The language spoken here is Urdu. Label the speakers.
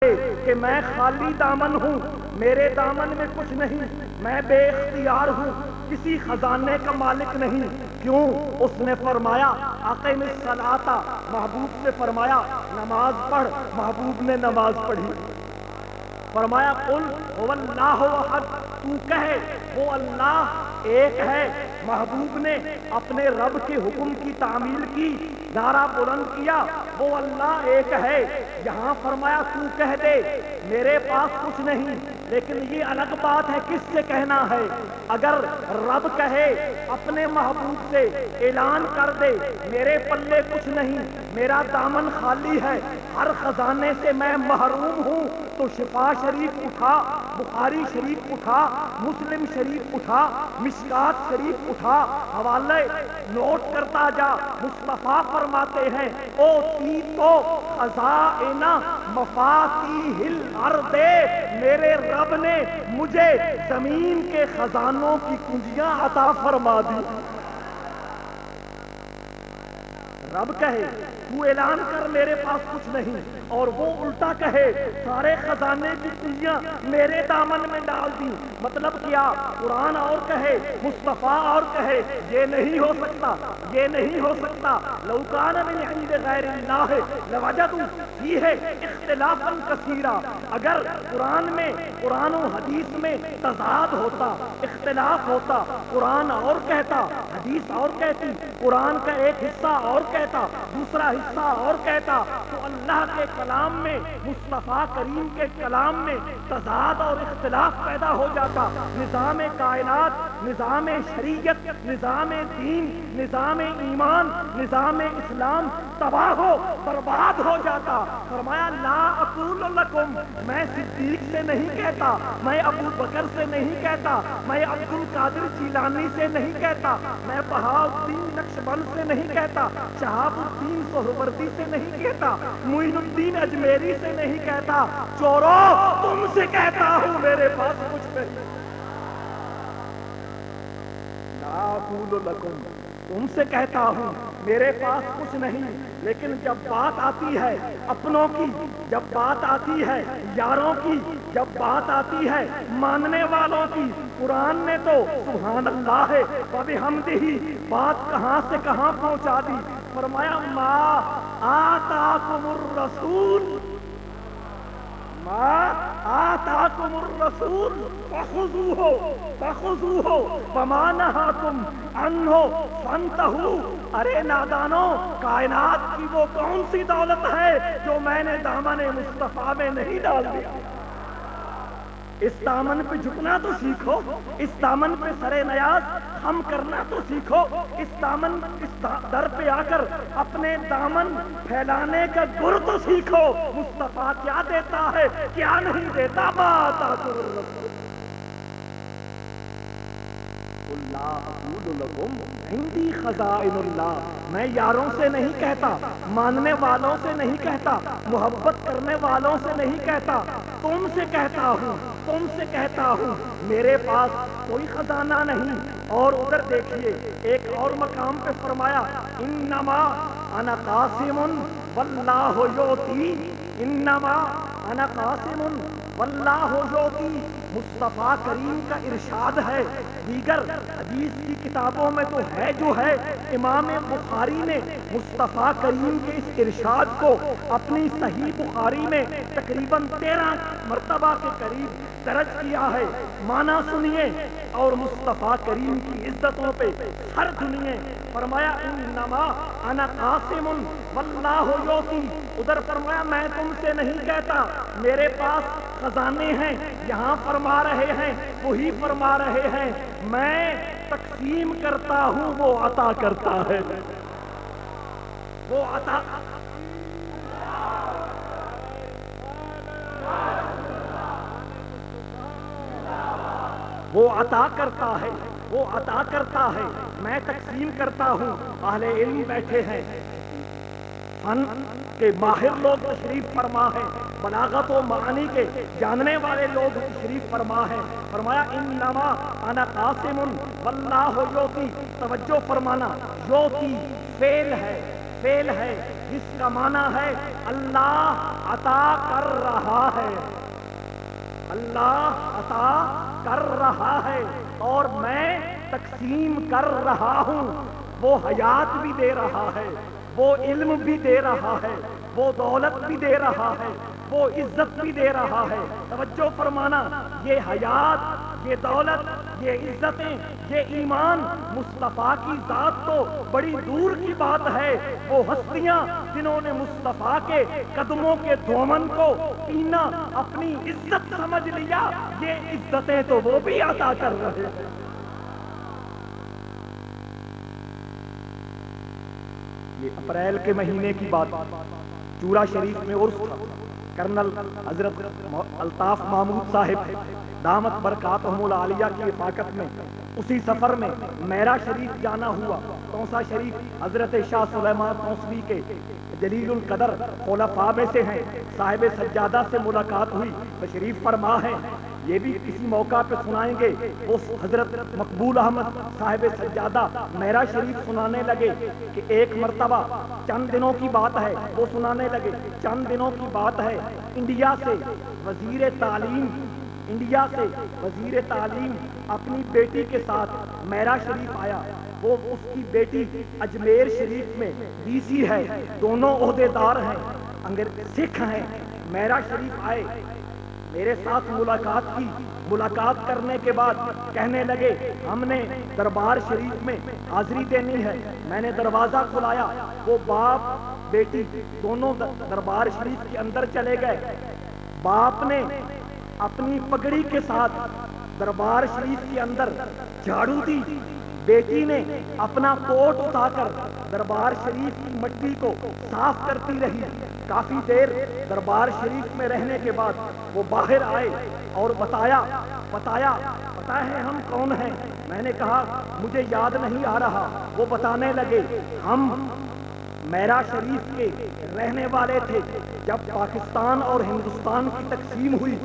Speaker 1: کہ میں خالی دامن ہوں، میرے دامن میں کچھ نہیں، میں بے اختیار ہوں، کسی خزانے کا مالک نہیں۔ کیوں؟ اس نے فرمایا اقیم الصلاۃ، محبوب سے فرمایا نماز پڑھ، محبوب نے نماز پڑھی۔ فرمایا قل هو اللہ احد، تو کہے وہ اللہ ایک ہے۔ محبوب نے اپنے رب کے حکم کی تعمیل کی، نعرہ بلند کیا وہ اللہ ایک ہے۔ یہاں فرمایا تو کہہ دے میرے پاس کچھ نہیں، لیکن یہ الگ بات ہے کس سے کہنا ہے۔ اگر رب کہے اپنے محبوب سے اعلان کر دے میرے پلے کچھ نہیں، میرا دامن خالی ہے، ہر خزانے سے میں محروم ہوں، تو شفا شریف اٹھا، بخاری شریف اٹھا، مسلم شریف اٹھا، مشکات شریف اٹھا، حوالے نوٹ کرتا جا۔ مصطفیٰ فرماتے ہیں اوتی تو خزائن مفاتیح الارض، میرے رب نے مجھے زمین کے خزانوں کی کنجیاں عطا فرما دی۔ رب کہے تو اعلان کر میرے پاس کچھ نہیں، اور وہ الٹا کہے سارے خزانے کی کنجیاں میرے دامن میں ڈال دی۔ مطلب کیا؟ قرآن اور کہے، مصطفیٰ اور کہے، یہ نہیں ہو سکتا، یہ نہیں ہو سکتا۔ لو کان من عند غیر اللہ لوجدوا فیہ اختلافا کثیرا، اگر قرآن و حدیث میں تضاد ہوتا، اختلاف ہوتا، قرآن اور کہتا، حدیث اور کہتی، قرآن کا ایک حصہ اور کہتا، دوسرا حصہ اور کہتا، تو اللہ کے کلام میں، مصطفیٰ کریم کے کلام میں تضاد اور اختلاف پیدا ہو جاتا۔ نظام کائنات، نظام شریعت، نظام دین، نظام ایمان، نظام اسلام تباہ و برباد ہو جاتا۔ فرمایا لا اقول لکم، میں صدیق سے نہیں کہتا، میں ابو بکر سے نہیں کہتا، میں عبد القادر جیلانی سے نہیں کہتا، میں بہاؤالدین نقشبند سے نہیں کہتا، شہاب الدین سہروردی سے نہیں کہتا، معین الدین اجمیری سے نہیں کہتا، چورو تم سے کہتا ہوں میرے پاس کچھ نہیں۔ لا اقول لکم، تم سے کہتا ہوں میرے پاس کچھ نہیں، لیکن جب بات آتی ہے اپنوں کی، جب بات آتی ہے یاروں کی، جب بات آتی ہے ماننے والوں کی، قرآن نے تو سبحان اللہ وبحمدہ بات کہاں سے کہاں پہنچا دی۔ فرمایا ما آتاکم الرسول، ما آتاکم الرسول فخذوہ وما نہاکم عنہ فانتہوا۔ ارے نادانو، کائنات کی وہ کون سی دولت ہے جو میں نے دامن مصطفیٰ میں نہیں ڈال دیا؟ اس دامن پہ جھکنا تو سیکھو، اس دامن پہ سرے نیاز ہم کرنا تو سیکھو، اس در پہ آ کر اپنے دامن پھیلانے کا گر تو سیکھو۔ مصطفیٰ کیا دیتا ہے کیا نہیں دیتا، بات لا اقول لکم عندی خزائن اللہ، میں یاروں سے نہیں کہتا، ماننے والوں سے نہیں کہتا، محبت کرنے والوں سے نہیں کہتا، تم سے کہتا ہوں، تم سے کہتا ہوں میرے پاس کوئی خزانہ نہیں۔ اور ادھر دیکھیے ایک اور مقام پہ فرمایا انما انا قاسم واللہ یعطی، انما انا قاسم واللہ یعطی۔ مصطفیٰ کریم کا ارشاد ہے، دیگر حدیث کی کتابوں میں تو ہے جو ہے، امام بخاری نے مصطفیٰ کریم کے اس ارشاد کو اپنی صحیح بخاری میں تقریباً 13 مرتبہ کے قریب درج کیا ہے۔ معنی سنیے اور مصطفیٰ کریم کی عزتوں پہ سر دھنیے۔ فرمایا انما انا قاسم واللہ یعطی، ادھر فرمایا میں تم سے نہیں کہتا میرے پاس خزانے ہیں، یہاں فرما رہے ہیں وہی فرما رہے ہیں میں تقسیم کرتا ہوں، وہ عطا کرتا ہے، وہ عطا وہ عطا کرتا ہے، وہ عطا کرتا ہے، میں تقسیم کرتا ہوں۔ اہل علم بیٹھے ہیں، فن کے ماہر لوگ تشریف فرما ہے، بلاغت و معانی کے جاننے والے لوگ تشریف فرما ہے۔ فرمایا انما انا قاسم واللہ یعطی، توجہ فرمانا، یعطی فعل ہے، فعل ہے جس کا معنی ہے اللہ عطا کر رہا ہے، اللہ عطا کر رہا ہے اور میں تقسیم کر رہا ہوں۔ وہ حیات بھی دے رہا ہے، وہ علم بھی دے رہا ہے، وہ دولت بھی دے رہا ہے، وہ عزت بھی دے رہا ہے۔ توجہ فرمانا، یہ حیات، یہ دولت، یہ عزتیں، یہ ایمان مصطفیٰ کی ذات تو بڑی دور کی بات ہے۔ وہ ہستیاں جنہوں نے مصطفیٰ کے قدموں کے دامن کو پینا اپنی عزت سمجھ لیا، یہ عزتیں تو وہ بھی عطا کر رہے ہیں۔ یہ اپریل کے مہینے کی بات، چورا شریف میں عرس تھا۔ کرنل حضرت الطاف محمود صاحب دامت برکاتہم العالیہ کی رفاقت میں اسی سفر میں میرا شریف جانا ہوا۔ تونسا شریف حضرت شاہ سلیمان توسوی کے جلیل القدر خلفاء میں سے ہیں، صاحب سجادہ سے ملاقات ہوئی، تشریف فرما ہے۔ یہ بھی کسی موقع پہ سنائیں گے۔ اس حضرت مقبول احمد صاحب سجادہ میرا شریف سنانے لگے کہ ایک مرتبہ چند دنوں کی بات ہے، وہ سنانے لگے چند دنوں کی بات ہے، انڈیا سے وزیر تعلیم اپنی بیٹی کے ساتھ میرا شریف آیا۔ وہ اس کی بیٹی اجمیر شریف میں ڈی سی ہے، دونوں عہدیدار ہیں، سکھ ہیں۔ میرا شریف آئے، میرے ساتھ ملاقات کی۔ ملاقات کرنے کے بعد کہنے لگے ہم نے دربار شریف میں حاضری دینی ہے۔ میں نے دروازہ کھلایا، وہ باپ بیٹی دونوں دربار شریف کے اندر چلے گئے۔ باپ نے اپنی پگڑی کے ساتھ دربار شریف کے اندر جھاڑو دی، بیٹی نے اپنا کوٹ اٹھا کر دربار شریف کی مٹی کو صاف کرتی رہی۔ کافی دیر دربار شریف میں رہنے کے بعد وہ باہر آئے اور بتایا ہے ہم کون ہیں؟ میں نے کہا مجھے یاد نہیں آ رہا۔ وہ بتانے لگے ہم میرا شریف کے رہنے والے تھے جب پاکستان اور ہندوستان کی تقسیم ہوئی۔